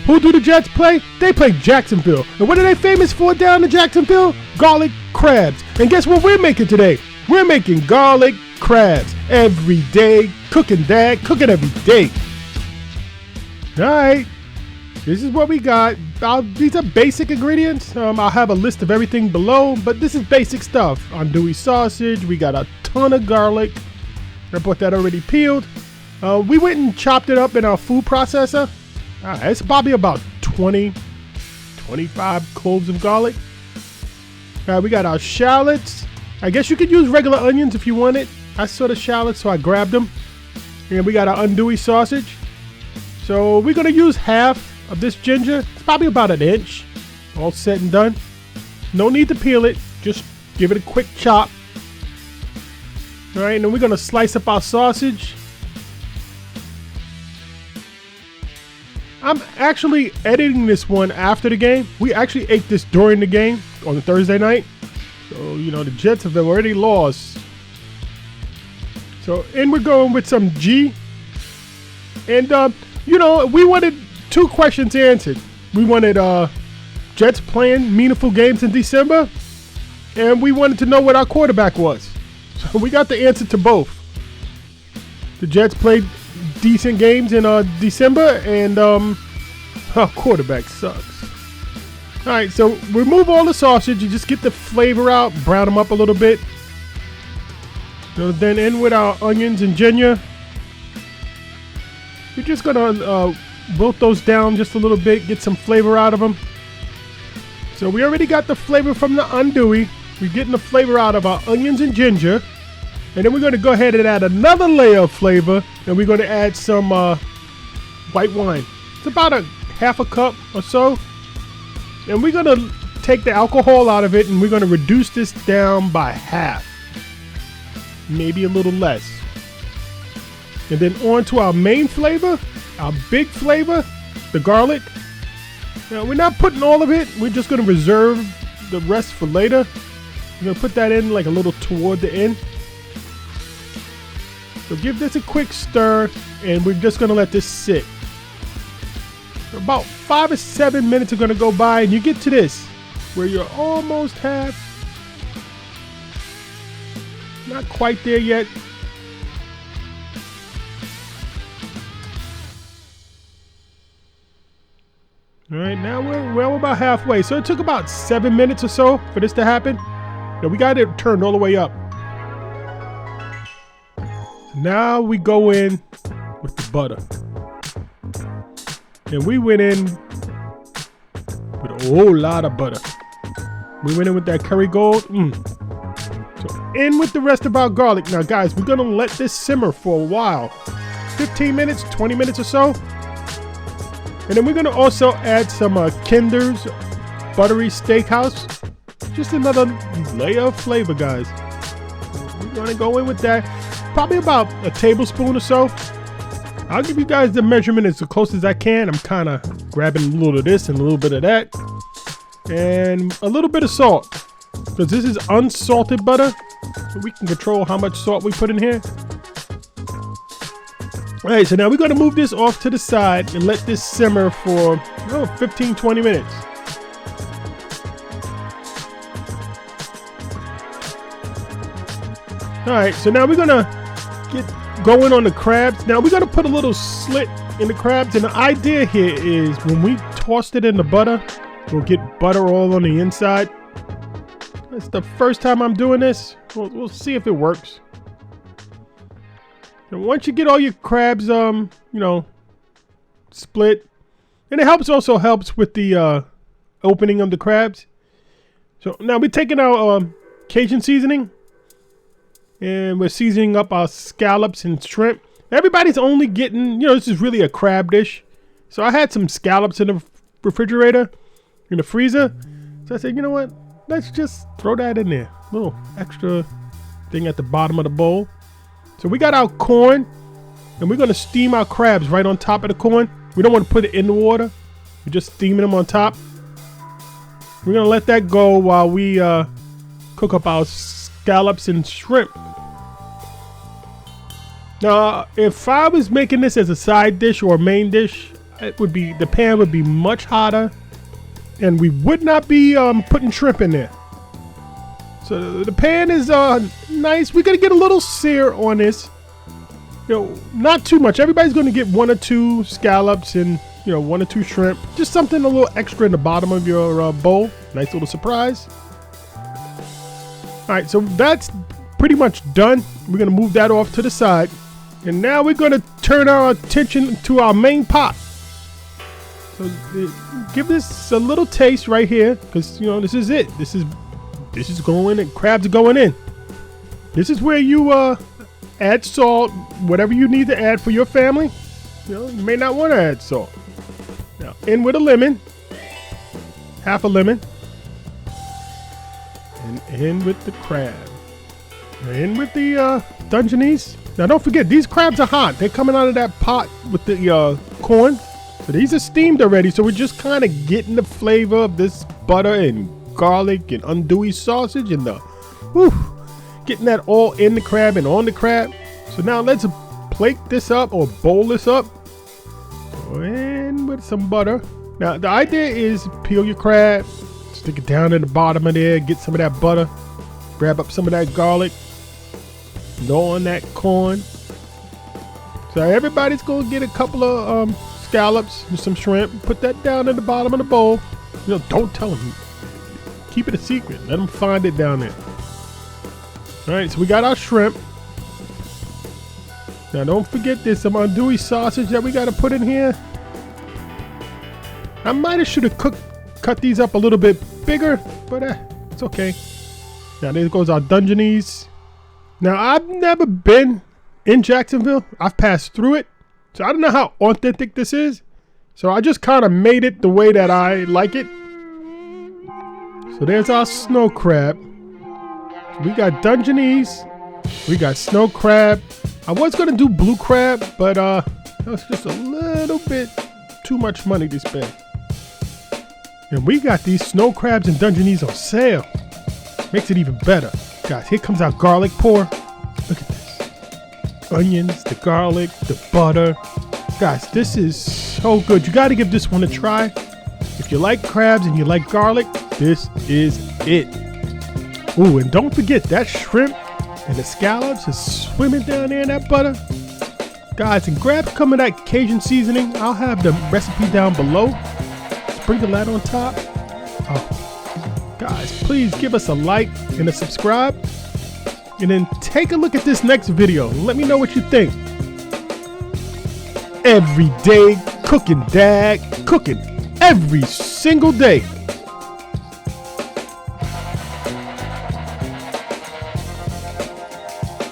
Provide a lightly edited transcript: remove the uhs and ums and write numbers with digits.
Who do the Jets play? They play Jacksonville. And what are they famous for down in Jacksonville? Garlic crabs. And guess what we're making today? We're making garlic crabs. Every day. Cooking, Dad. Cooking every day. Alright. This is what we got. These are basic ingredients. I'll have a list of everything below. But this is basic stuff. Andouille sausage. We got a ton of garlic. I bought that already peeled. We went and chopped it up in our food processor. It's probably about 20, 25 cloves of garlic. We got our shallots. I guess you could use regular onions if you want it. I saw the shallots, so I grabbed them. And we got our andouille sausage. So we're going to use half of this ginger. It's probably about an inch. All said and done. No need to peel it. Just give it a quick chop. All right, and then we're going to slice up our sausage. I'm actually editing this one after the game. We actually ate this during the game on the Thursday night. So, you know, the Jets have already lost. So, and we're going with some G. And, you know, we wanted 2 questions answered. We wanted Jets playing meaningful games in December. And we wanted to know what our quarterback was. So we got the answer to both. The Jets played decent games in December, and our quarterback sucks. All right, so remove all the sausage. You just get the flavor out, brown them up a little bit. So then in with our onions and ginger. We're just gonna wilt those down just a little bit, get some flavor out of them. So we already got the flavor from the andouille. We're getting the flavor out of our onions and ginger. And then we're going to go ahead and add another layer of flavor. And we're going to add some white wine. It's about a half a cup or so. And we're going to take the alcohol out of it. And we're going to reduce this down by half. Maybe a little less. And then on to our main flavor. Our big flavor. The garlic. Now we're not putting all of it. We're just going to reserve the rest for later. We're going to put that in like a little toward the end. So give this a quick stir, and we're just going to let this sit. About 5 or 7 minutes are going to go by, and you get to this, where you're almost half. Not quite there yet. All right, now we're about halfway. So it took about 7 minutes or so for this to happen. Now we got it turned all the way up. Now we go in with the butter. And we went in with a whole lot of butter. We went in with that curry gold. So in with the rest of our garlic. Now guys, we're gonna let this simmer for a while. 15 minutes, 20 minutes or so. And then we're gonna also add some Kinder's buttery steakhouse. Just another layer of flavor, guys. We're gonna go in with that. Probably about a tablespoon or so. I'll give you guys the measurement as close as I can. I'm kind of grabbing a little of this and a little bit of that. And a little bit of salt. Because this is unsalted butter. So we can control how much salt we put in here. Alright, so now we're going to move this off to the side and let this simmer for 15-20 minutes. Alright, so now we're going to get going on the crabs. Now we're going to put a little slit in the crabs, and the idea here is when we tossed it in the butter, we'll get butter all on the inside. It's the first time I'm doing this. We'll see if it works. And once you get all your crabs, split, and it also helps with the opening of the crabs. So now we're taking our Cajun seasoning. And we're seasoning up our scallops and shrimp. Everybody's only getting, this is really a crab dish. So I had some scallops in the refrigerator, in the freezer. So I said, you know what? Let's just throw that in there. A little extra thing at the bottom of the bowl. So we got our corn, and we're going to steam our crabs right on top of the corn. We don't want to put it in the water. We're just steaming them on top. We're going to let that go while we cook up our scallops and shrimp. Now, if I was making this as a side dish or a main dish, the pan would be much hotter, and we would not be putting shrimp in there. So the pan is nice. We're gonna get a little sear on this. Not too much. Everybody's gonna get 1 or 2 scallops and 1 or 2 shrimp. Just something a little extra in the bottom of your bowl. Nice little surprise. All right, so that's pretty much done. We're gonna move that off to the side, and now we're gonna turn our attention to our main pot. So give this a little taste right here, because this is it. This is going in. Crabs are going in. This is where you add salt, whatever you need to add for your family. You may not want to add salt. Now in with a lemon, half a lemon, and in with the crab. In with the Dungeness. Now don't forget, these crabs are hot. They're coming out of that pot with the corn. So these are steamed already. So we're just kind of getting the flavor of this butter and garlic and andouille sausage and getting that all in the crab and on the crab. So now let's plate this up or bowl this up. And with some butter. Now the idea is peel your crab, stick it down in the bottom of there, get some of that butter, grab up some of that garlic, throw on that corn. So everybody's gonna get a couple of scallops and some shrimp. Put that down in the bottom of the bowl. Don't tell them. Keep it a secret. Let them find it down there. All right, so we got our shrimp. Now don't forget there's some andouille sausage that we got to put in here. I might have should have cut these up a little bit bigger, but it's okay. Now there goes our Dungeness. Now I've never been in Jacksonville. I've passed through it, so I don't know how authentic this is. So I just kind of made it the way that I like it. So there's our snow crab. We got Dungeness. We got snow crab. I was gonna do blue crab, but that was just a little bit too much money to spend. And we got these snow crabs and Dungeness on sale. Makes it even better. Guys, here comes our garlic pour. Look at this. Onions, the garlic, the butter. Guys, this is so good. You gotta give this one a try. If you like crabs and you like garlic, this is it. Ooh, and don't forget that shrimp and the scallops is swimming down there in that butter. Guys, and grab some of that Cajun seasoning. I'll have the recipe down below. Sprinkle that on top. Oh, guys, please give us a like and a subscribe. And then take a look at this next video and let me know what you think. Every day cooking, Dad. Cooking every single day.